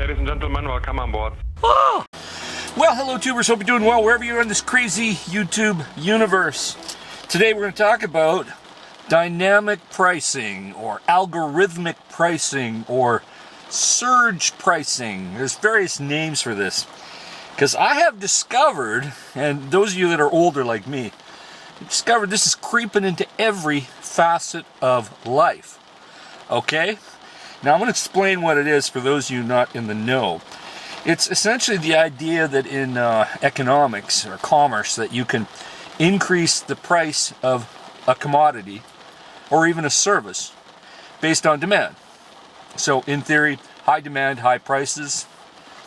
Ladies and gentlemen, welcome on board. Oh! Well, hello tubers, hope you're doing well wherever you're in this crazy YouTube universe. Today we're going to talk about dynamic pricing or algorithmic pricing or surge pricing. There's various names for this. Because I have discovered, and those of you that are older like me, discovered this is creeping into every facet of life. Okay? Now I'm going to explain what it is for those of you not in the know. It's essentially the idea that in economics or commerce that you can increase the price of a commodity or even a service based on demand. So in theory, high demand, high prices,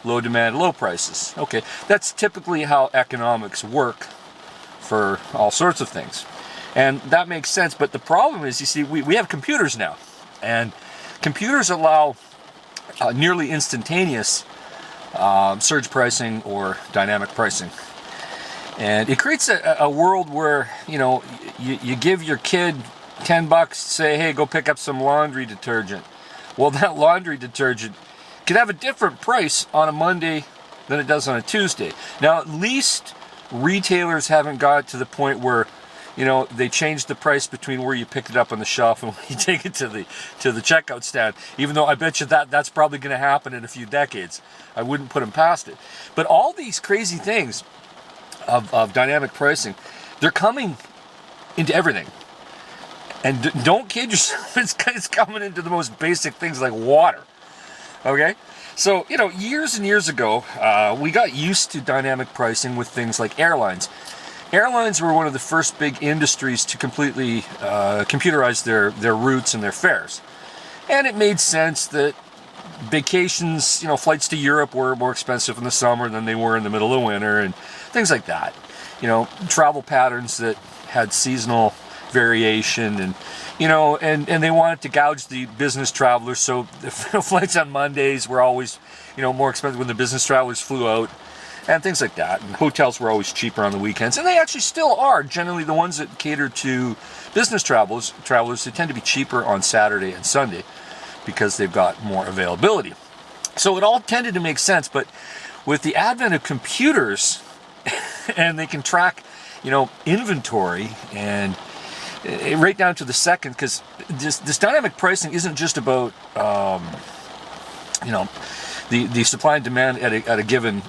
low demand, low prices. Okay, that's typically how economics work for all sorts of things. And that makes sense, but the problem is, you see, we have computers now. And computers allow nearly instantaneous surge pricing or dynamic pricing. And it creates a world where, you know, you give your kid $10, say, hey, go pick up some laundry detergent. Well, that laundry detergent could have a different price on a Monday than it does on a Tuesday. Now, at least retailers haven't got to the point where, you know, they change the price between where you pick it up on the shelf and when you take it to the checkout stand. Even though I bet you that's probably going to happen in a few decades. I wouldn't put them past it. But all these crazy things of dynamic pricing, they're coming into everything. And don't kid yourself, it's coming into the most basic things like water. Okay? So, you know, years and years ago, we got used to dynamic pricing with things like airlines. Airlines were one of the first big industries to completely computerize their routes and their fares. And it made sense that vacations, you know, flights to Europe were more expensive in the summer than they were in the middle of winter and things like that. You know, travel patterns that had seasonal variation and, you know, and they wanted to gouge the business travelers, so the flights on Mondays were always, you know, more expensive when the business travelers flew out. And things like that. And hotels were always cheaper on the weekends. And they actually still are. Generally, the ones that cater to business travelers, they tend to be cheaper on Saturday and Sunday because they've got more availability. So it all tended to make sense. But with the advent of computers, and they can track, you know, inventory and right down to the second, because this dynamic pricing isn't just about, you know, the supply and demand at a given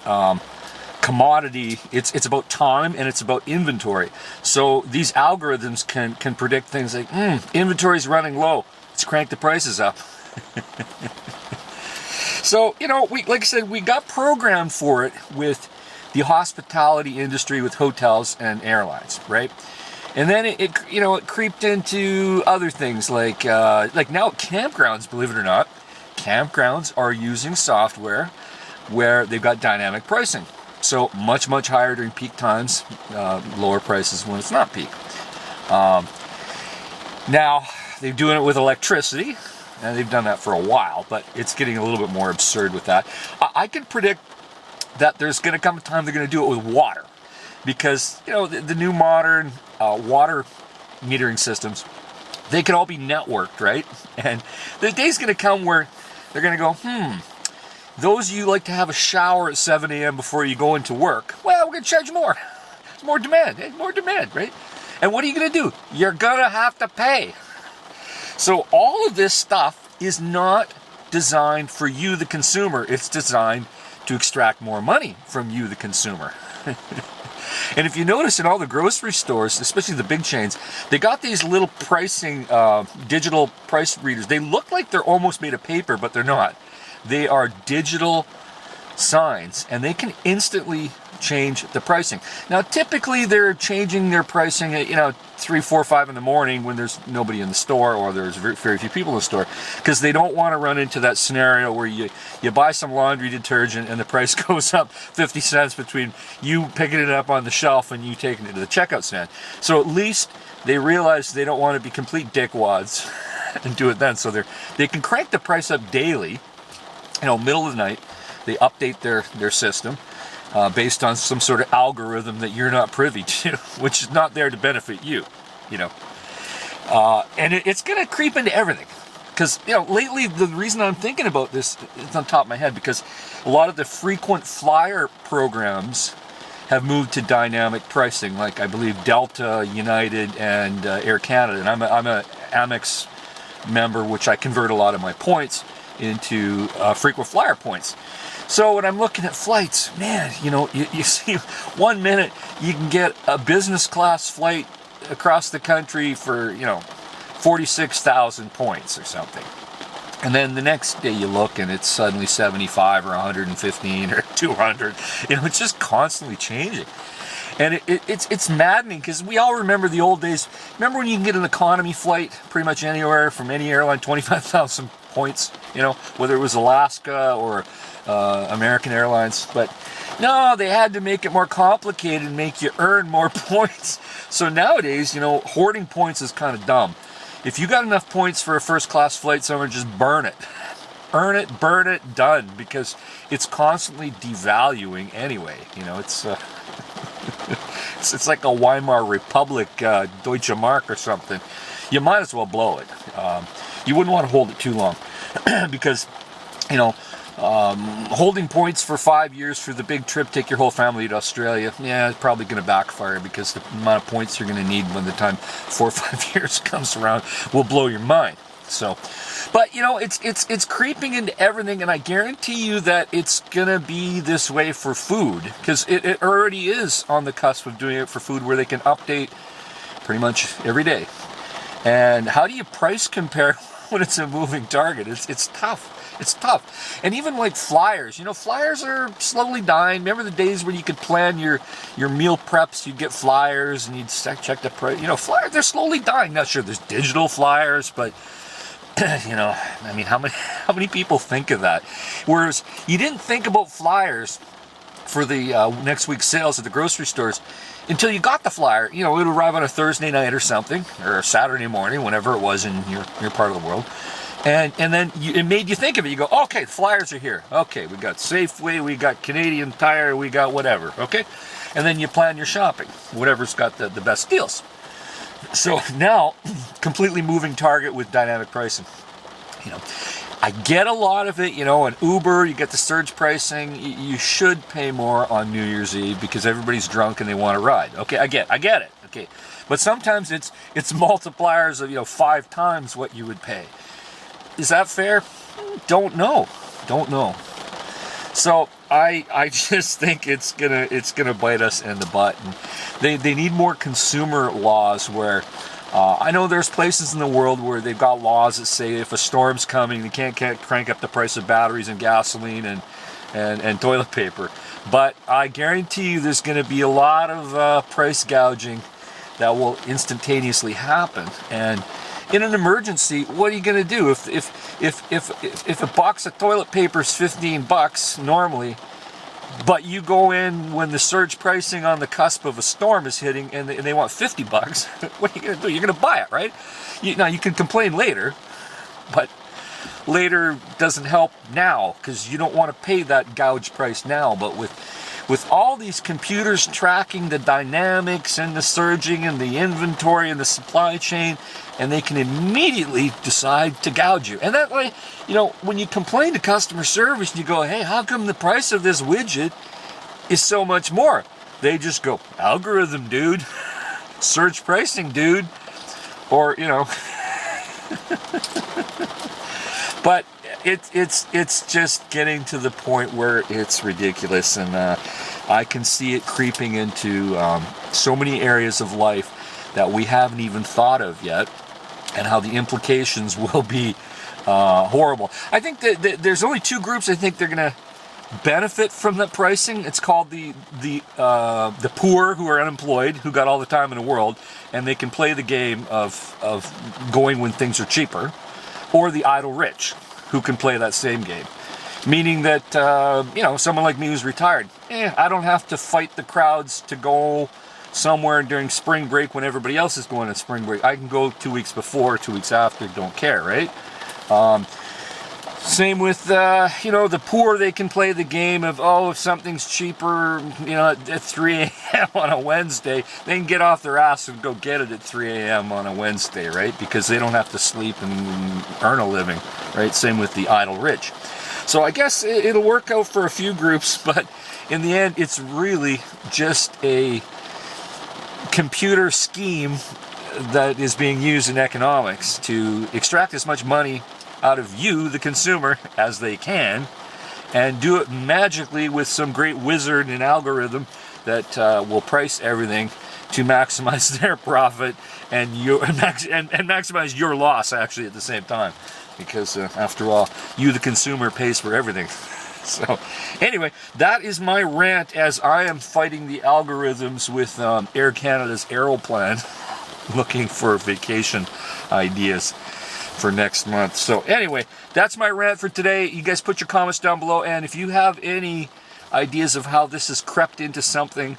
commodity. It's about time and it's about inventory. So these algorithms can predict things like inventory's running low, let's crank the prices up. So, you know, like I said, we got programmed for it with the hospitality industry, with hotels and airlines, right? And then it you know, it creeped into other things like now campgrounds, believe it or not. Campgrounds are using software where they've got dynamic pricing. So much higher during peak times, lower prices when it's not peak. Now, they're doing it with electricity, and they've done that for a while, but it's getting a little bit more absurd with that. I can predict that there's going to come a time they're going to do it with water. Because, you know, the new modern water metering systems, they can all be networked, right? And the day's going to come where they're going to go, those of you who like to have a shower at 7 a.m. before you go into work, well, we're going to charge more. It's more demand. Hey, more demand, right? And what are you going to do? You're going to have to pay. So all of this stuff is not designed for you, the consumer. It's designed to extract more money from you, the consumer. And if you notice in all the grocery stores, especially the big chains, they got these little pricing, digital price readers. They look like they're almost made of paper, but they're not. They are digital signs, and they can instantly change the pricing. Now, typically, they're changing their pricing at, you know, 3, 4, 5 in the morning when there's nobody in the store or there's very few people in the store, because they don't want to run into that scenario where you buy some laundry detergent and the price goes up 50 cents between you picking it up on the shelf and you taking it to the checkout stand. So at least they realize they don't want to be complete dickwads and do it then. So they can crank the price up daily, you know, middle of the night. They update their system based on some sort of algorithm that you're not privy to, which is not there to benefit you, you know. And it's going to creep into everything. Because, lately the reason I'm thinking about this is on top of my head because a lot of the frequent flyer programs have moved to dynamic pricing, like I believe Delta, United, and Air Canada. And I'm a Amex member, which I convert a lot of my points into frequent flyer points. So when I'm looking at flights, man, you see 1 minute you can get a business class flight across the country for, 46,000 points or something. And then the next day you look and it's suddenly 75 or 115 or 200. It's just constantly changing. And it's maddening because we all remember the old days. Remember when you can get an economy flight pretty much anywhere from any airline, 25,000 points, whether it was Alaska or American Airlines. But no, they had to make it more complicated and make you earn more points. So nowadays, hoarding points is kind of dumb. If you got enough points for a first class flight somewhere, just burn it. Earn it, burn it, done. Because it's constantly devaluing anyway. It's like a Weimar Republic Deutsche Mark or something. You might as well blow it. You wouldn't want to hold it too long. Because, holding points for 5 years for the big trip, take your whole family to Australia, it's probably going to backfire because the amount of points you're going to need when the time 4 or 5 years comes around will blow your mind. So, but it's creeping into everything, and I guarantee you that it's going to be this way for food because it already is on the cusp of doing it for food where they can update pretty much every day. And how do you price compare when it's a moving target? It's tough. It's tough. And even like flyers, flyers are slowly dying. Remember the days when you could plan your meal preps, you'd get flyers and you'd check the price. Flyers, they're slowly dying. Not sure there's digital flyers, but how many people think of that? Whereas you didn't think about flyers for the next week's sales at the grocery stores until you got the flyer. It would arrive on a Thursday night or something, or a Saturday morning, whenever it was in your part of the world. And then it made you think of it. You go, okay, flyers are here. Okay, we got Safeway, we got Canadian Tire, we got whatever. Okay, and then you plan your shopping, whatever's got the best deals. So now, completely moving target with dynamic pricing. I get a lot of it. On Uber, you get the surge pricing. You should pay more on New Year's Eve because everybody's drunk and they want to ride. Okay, I get it. Okay, but sometimes it's multipliers of 5 times what you would pay. Is that fair? Don't know. So I just think it's gonna bite us in the butt. And they need more consumer laws where I know there's places in the world where they've got laws that say if a storm's coming, they can't crank up the price of batteries and gasoline and toilet paper. But I guarantee you there's going to be a lot of price gouging that will instantaneously happen. And in an emergency, what are you going to do if a box of toilet paper is $15 normally, but you go in when the surge pricing on the cusp of a storm is hitting and they want $50? What are you going to do? You're going to buy it, right? Now you can complain later, but later doesn't help now because you don't want to pay that gouge price now. But with all these computers tracking the dynamics and the surging and the inventory and the supply chain, and they can immediately decide to gouge you. And that way, when you complain to customer service and you go, hey, how come the price of this widget is so much more? They just go, algorithm, dude. Surge pricing, dude. Or, but it's just getting to the point where it's ridiculous, and I can see it creeping into so many areas of life that we haven't even thought of yet, and how the implications will be horrible. I think that there's only 2 groups I think they're going to benefit from that pricing. It's called the poor who are unemployed, who got all the time in the world, and they can play the game of going when things are cheaper, or the idle rich, who can play that same game. Meaning that, someone like me who's retired, I don't have to fight the crowds to go somewhere during spring break when everybody else is going on spring break. I can go 2 weeks before, 2 weeks after, don't care, right? Same with, you know, the poor, they can play the game of, oh, if something's cheaper, you know, at 3 a.m. on a Wednesday, they can get off their ass and go get it at 3 a.m. on a Wednesday, right? Because they don't have to sleep and earn a living, right? Same with the idle rich. So I guess it'll work out for a few groups, but in the end, it's really just a computer scheme that is being used in economics to extract as much money out of you, the consumer, as they can, and do it magically with some great wizard and algorithm that will price everything to maximize their profit and maximize your loss, actually, at the same time, because after all, you, the consumer, pays for everything. So anyway, that is my rant as I am fighting the algorithms with Air Canada's Aeroplan, looking for vacation ideas for next month. So anyway, that's my rant for today. You guys put your comments down below, and if you have any ideas of how this has crept into something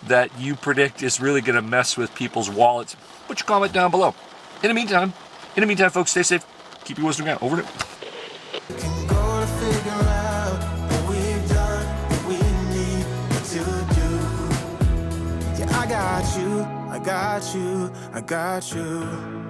that you predict is really going to mess with people's wallets, put your comment down below. In the meantime, folks, stay safe. Keep your wisdom down. Over to I got you.